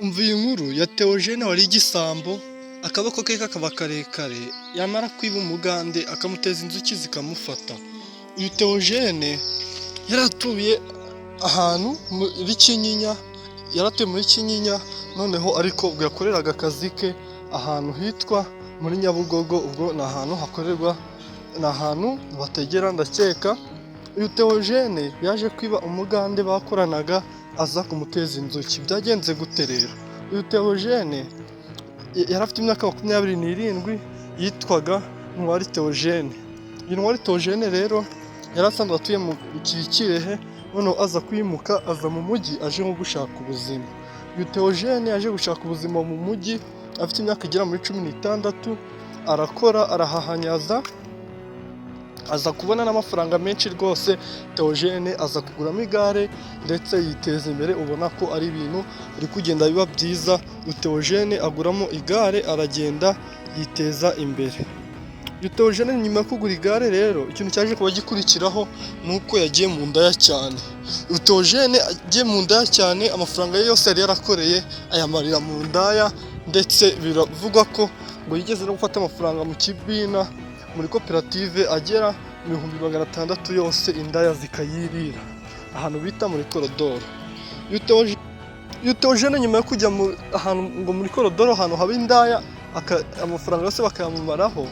Umva iyi nkuru ya Theogene wari igisambo, akaboko ke kakaba karekare, yamara kwiba umugande akamuteza inzuki zikamufata. Uyu Theogene yaratuye ahantu muri Kinyinya, yaratuye muri Kinyinya, noneho ariko ubwo yakoreraga akazi ke ahantu hitwa muri Nyabugogo. Ubwo ni ahantu hakorerwa, ni ahantu bategera ndakeka. Uyu Theogene yaje kwiba umugande bakoranaga aza kumuteza inzuki. Byagenze gute rero? Uyu Theogene yari afite imyaka 27, yitwaga Ntwari Theogene. Uyu Ntwari Theogene rero yari asanzwe atuye mu Kirehe, noneho aza kwimuka aza mu mujyi aje nko gushaka ubuzima. Uyu Theogene yaje gushaka ubuzima mu mujyi afite imyaka igera muri 16, arakora arahahanyaza, aza kubona n'amafaranga menshi rwose. Theogene aza kuguramo igare ndetse yiteza imbere, ubona ko ari ibintu biri kugenda biba byiza. Theogene aguramo igare aragenda yiteza imbere. Theogene nyuma yo kugura igare rero, ikintu cyaje kuba gikurikiraho nuko yagiye mu ndaya cyane. Theogene agiye mu ndaya cyane, amafaranga ye yose yari yarakoreye ayamarira mu ndaya, ndetse biravugwa ko ngo yigeze no gufata amafaranga mu kibina muri koperative agera mu 600 yose indaya zikayirira ahantu bita muri korodoro. Theogene nyuma yo kujya ahantu ngo muri korodoro, ahantu haba indaya, amafaranga yose bakayamumaraho,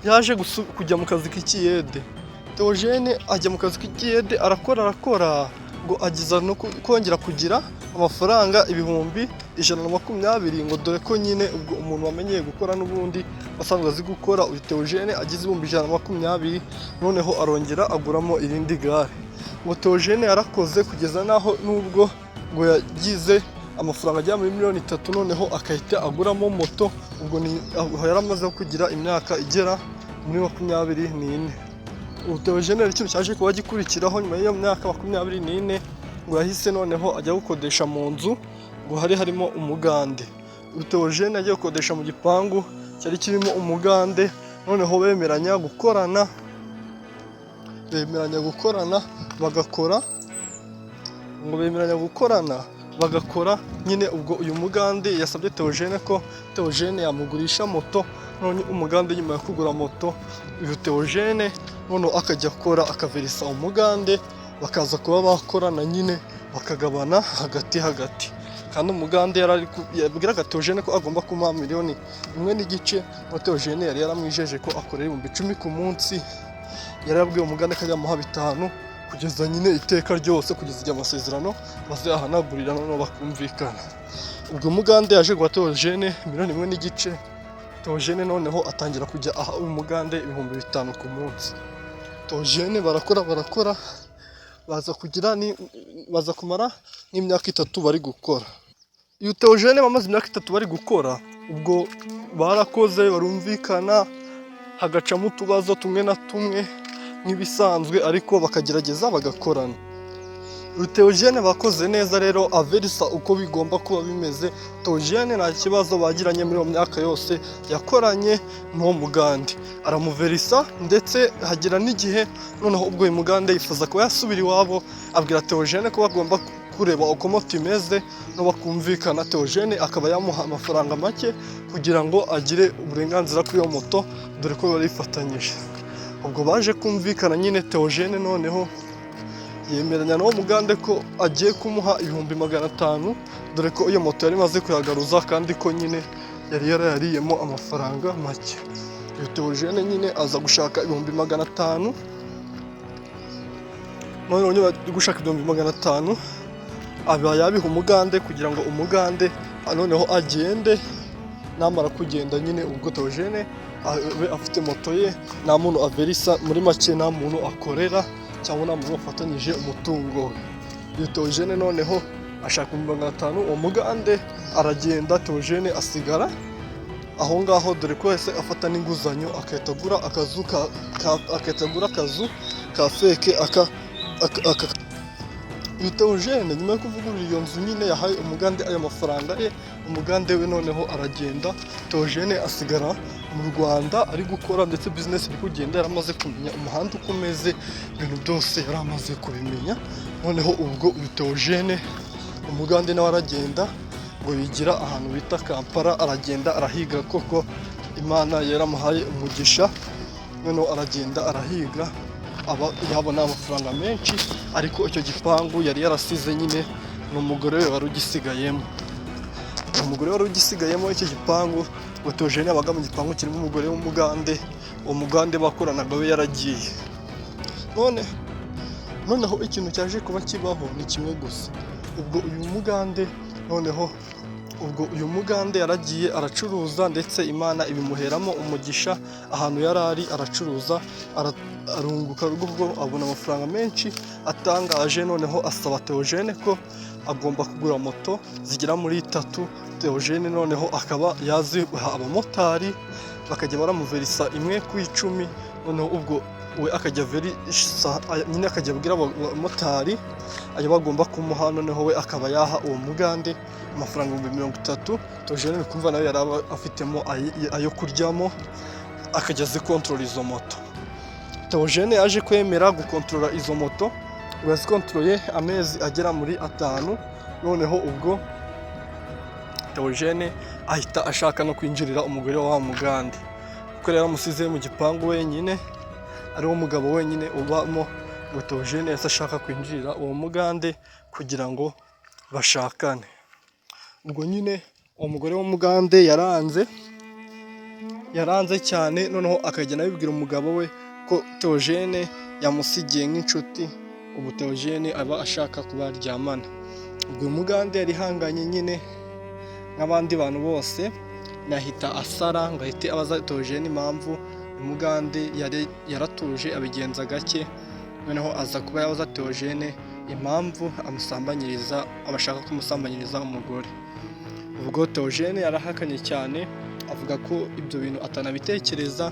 yaje kujya mu kazi k'ikiyede. Theogene ajya mu kazi k'ikiyede, arakora ngo agiza no kongera kugira amafaranga 120,000, ngo dore ko nyine ubwo umuntu wamenyeye gukora n'ubundi asanzwe azi gukora. Uyu Theogene agize 120,000, noneho arongera aguramo irindi gare. Ngo Theogene yarakoze kugeza naho nubwo ngo yagize amafaranga ajya muri 3,000,000, noneho akahita aguramo moto. Ubwo yaramaze kugira imyaka igera muri 24. Theogene ikintu cyaje kuba gikurikiraho nyuma y'iyo myaka 24, ngo yahise noneho ajya gukodesha mu nzu ngo hari harimo umugande. Theogene agiye gukodesha mu gipangu cyari kirimo umugande, noneho bemeranya gukorana bagakora nyine. Ubwo uyu mugande yasabye Theogene ko Theogene yamugurisha moto, none umugande nyuma yo kugura moto, uyu Theogene noneho akajya akora akaverisa umugande, bakaza kuba bakorana nyine bakagabana hagati. Kandi umugande yabwiraga Theogene ko agomba kumuha 1,5 ngo Theogene yari yaramwijeje ko akorera 10,000 ku munsi. Yarabwiye umugande ko ajya amuha 5 kugeza nyine iteka ryose, kugeza igihe amasezerano bazahanagurira noneho bakumvikana. Ubwo umugande yaje guha Theogene 1,5 million. Theogene noneho atangira kujya aha umugande 5,000 ku munsi. Theogene barakora baza kumara nk'imyaka 3 bari gukora. Uyu Theogene bamaze imyaka 3 bari gukora, ubwo barakoze barumvikana, hagacamo utubazo tumwe na tumwe nk'ibisanzwe, ariko bakagerageza bagakorana. Theogene bakoze neza rero, averisa uko bigomba kuba bimeze. Theogene nta kibazo bagiranye muri iyo myaka yose yakoranye n'uwo mugande, aramuverisa ndetse hagira n'igihe noneho ubwo uyu mugande yifuza kuba yasubira iwabo, abwira Theogene ko bagomba kureba uko moto imeze no bakumvikana. Theogene akaba yamuha amafaranga make kugira ngo agire uburenganzira kuri iyo moto, dore ko bari bifatanyije. Ubwo baje kumvikana nyine, Theogene noneho yemeranya n'uwo mugande ko agiye kumuha 500,000, dore ko iyo moto yari imaze kuyagaruza kandi ko nyine yari yarariyemo amafaranga make. Iyo Theogene nyine aza gushaka 500,000, noneho nyuma yo gushaka 500,000 aba yabiha umugande kugira ngo umugande noneho agende. Namara kugenda nyine, ubwo Theogene abe afite moto ye, nta muntu averisa, muri make nta muntu akorera cyangwa nta muntu wafatanyije umutungo we. Iyo Theogene noneho ashaka 500,000, uwo mugande aragenda, Theogene asigara aho ngaho, dore ko yahise afata n'inguzanyo akahita agura akazu ka feke. Uyu Theogene nyuma yo kuvugurura iyo nzu nyine yahaye umugande ayo mafaranga ye, umugande we noneho aragenda. Theogene asigara mu Rwanda ari gukora, ndetse business iri kugenda, yaramaze kumenya umuhanda uko umeze, ibintu byose yaramaze kubimenya. Noneho ubwo uyu Theogene umugande nawe aragenda, ngo yigira ahantu bita Kampala, aragenda arahiga koko Imana yaramuhaye umugisha, noneho aragenda arahiga yabona amafaranga menshi, ariko icyo gipangu yari yarasize nyine n'umugore we wari ugisigayemo. Umugore wari ugisigayemo icyo gipangu, ngo Theogene yabaga mu gipangu kirimo umugore w'umugande, uwo mugande bakoranaga we yaragiye. Noneho ikintu cyaje kuba kibaho ni kimwe gusa, ubwo uyu mugande yaragiye aracuruza, ndetse Imana ibimuheramo umugisha, ahantu yari ari aracuruza arunguka, ubwo abona amafaranga menshi atangaje. Noneho asaba Theogene ko agomba kugura moto zigera muri 3. Theogene noneho akaba yaziha abamotari bakajya baramuverisa 1 ku 10, noneho ubwo we akajya nyine akajya abwira abamotari ayo bagomba kumuha, noneho we akaba yaha uwo mugande amafaranga 30,000. Theogene ni kumva nawe yari afitemo ayo kuryamo, akajya azikontorora izo moto. Theogene yaje kwemera gukontorora izo moto, yazikontororeye amezi agera muri 5. Noneho ubwo Theogene ahita ashaka no kwinjirira umugore wa mugande, kuko yari amusize mu gipangu wenyine, ari wo mugabo wenyine ubamo. Ngo Theogene yase ashaka kwinjirira uwo mugande kugira ngo bashakane. Ubwo nyine uwo mugore w'umugande yaranze cyane, noneho akagenda abibwira umugabo we ko Theogene yamusigiye nk'inshuti, ubu Theogene aba ashaka kuba baryamana. Ubwo umugande yari hanganye nyine nk'abandi bantu bose, nahita asara ngo ahite abaza Theogene impamvu. Umugande yaratuje abigenza gake, noneho aza kuba yabaza Theogene impamvu abashaka kumusambanyiriza umugore. Ubwo Theogene yarahakanye cyane, avuga ko ibyo bintu atanabitekereza,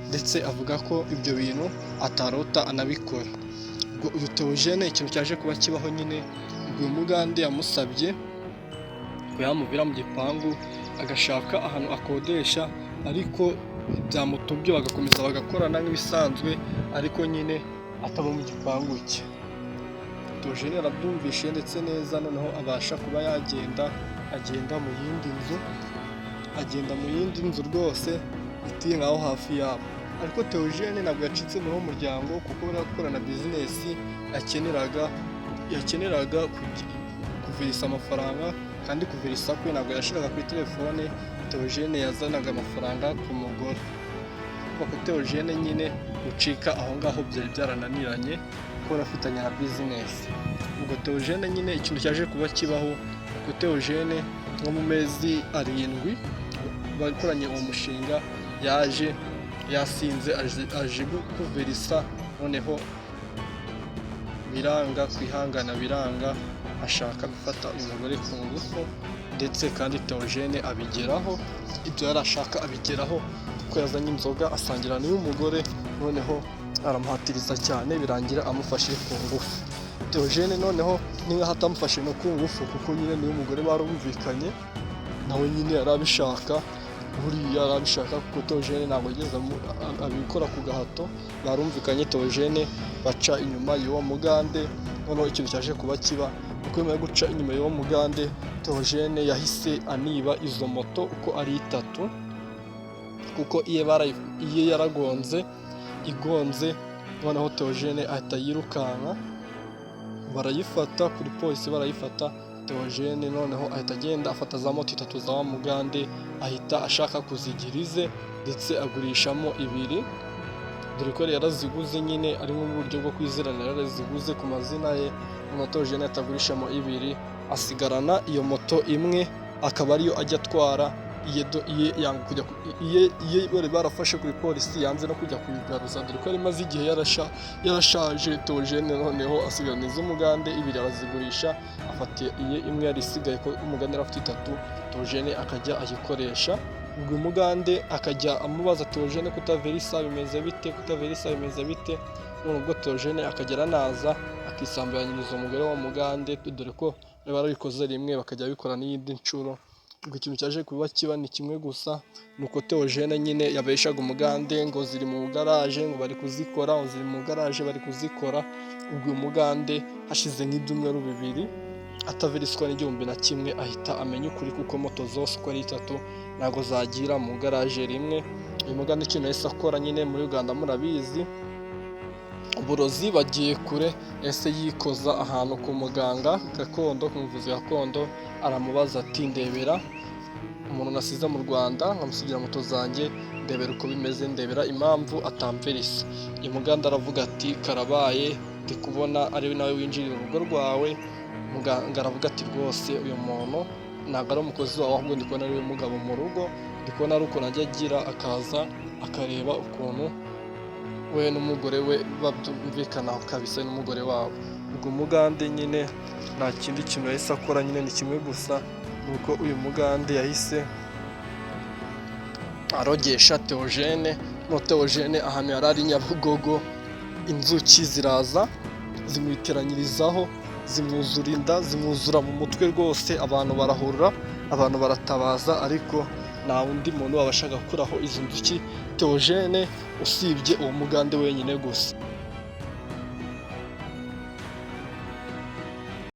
ndetse avuga ko ibyo bintu atarota anabikora. Ubwo uyu Theogene ikintu cyaje kuba kibaho nyine, ubwo uyu mugande yamusabye ko yamuvira mu gipangu agashaka ahantu akodesha, ariko bya moto byo bagakomeza bagakorana nk'ibisanzwe, ariko nyine ataba mu gipangu cye. Theogene arabyumvishe ndetse neza, noneho abasha kuba agenda mu yindi nzu rwose ituye nkaho hafi yabo. Ariko Theogene ntabwo yacitse muri uwo muryango, kuko bari gukorana bizinesi yakeneraga kuvirisa amafaranga, kandi kuvirisa kwe ntabwo yashiraga kuri telefone. Theogene yazanaga amafaranga ku mugore, kuko Theogene nyine gucika aho ngaho byari byarananiranye, kuko afitanye na bizinesi. Ubwo Theogene nyine ikintu cyaje kuba kibaho, kuko Theogene nko mu mezi 7 bakoranye uwo mushinga, yaje yasinze aje kuverisa, noneho kwihangana biranga, ashaka gufata uyu mugore ku ngufu, ndetse kandi Theogene abigeraho, ibyo yari ashaka abigeraho, kuko yazanye inzoga asangira n'uyu mugore, noneho aramuhatiriza cyane, birangira amufashe ku ngufu. Theogene noneho niba hatamufashe no ku ngufu, kuko nyine n'uyu mugore barumvikanye, nawe nyine yarabishaka, buriya yarabishaka, kuko Theogene ntabwo yigeze abikora ku gahato, barumvikanye. Theogene baca inyuma y'uwo mugande, noneho ikintu cyaje kuba kiba, kuko nyuma yo guca inyuma y'uwo mugande, Theogene yahise aniba izo moto uko ari 3, kuko iye yaragonze, noneho Theogene ahita yirukanka, barayifata kuri polisi, barayifata. Theogene noneho ahita agenda afata za moto 3 za wa mugande, ahita ashaka kuzigira ize, ndetse agurishamo 2, dore ko yaraziguze nyine ari mu buryo bwo kwizerana, yaraziguze ku mazina ye. Noneho Theogene atagurishamo 2, asigarana iyo moto 1, akaba ariyo ajya atwara. Iye bari barafashe kuri polisi, yanze no kujya kuyigaruza, dore ko yari imaze igihe yarashaje. Theogene noneho asigarana iz'umugande 2 arazigurisha, afata iye 1 yari isigaye, ko umugande yari afite 3, Theogene akajya ayikoresha. Ubwo umugande akajya amubaza Theogene kutaverisa bimeze bite, none ubwo Theogene akagera naza akisambanyiriza umugore wa mugande, dore ko barabikoze rimwe bakajya bikora n'iyindi nshuro. Ubwo ikintu cyaje kuba kiba ni kimwe gusa, nuko Theogene nyine yabeshaga umugande ngo ziri mu garaje, ngo bari kuzikora, ubwo umugande hashize nk'ibyumweru 2 ataviriswa n'igihumbi na kimwe ahita amenya ukuri, kuko moto zose uko ari 3 ntabwo zagira mu garaje rimwe. Uyu mugande ikintu yahise akora nyine, muri Uganda murabizi uburozi bagiye kure, yahise yikoza ahantu ku muganga gakondo, ku muvuzi gakondo, aramubaza ati ndebera umuntu nasize mu Rwanda nkamusigira moto zanjye, ndebera uko bimeze, ndebera impamvu atamverisa. Uyu muganda aravuga ati karabaye, ndi kubona ari nawe winjirira urugo rwawe. Muganga aravuga ati rwose uyu muntu ntabwo ari umukozi wawe, ahubwo ndi kubona ari we mugabo mu rugo, ndi kubona ari ukuntu ajya agira akaza akareba ukuntu we n'umugore we babyumvikanaho kabisa n'umugore wabo. Ubwo mugande nyine nta kindi kintu yahise akora, nyine ni kimwe gusa, nuko uyu mugande yahise arogesha Theogene. No Theogene ahantu yari ari Nyabugogo, inzuki ziraza zimwiteranyirizaho, zimwuzura inda, zimwuzura mu mutwe rwose, abantu barahurura, abantu baratabaza, ariko nta wundi muntu wabashaga gukuraho izo nzuki Theogene usibye uwo mugande wenyine gusa.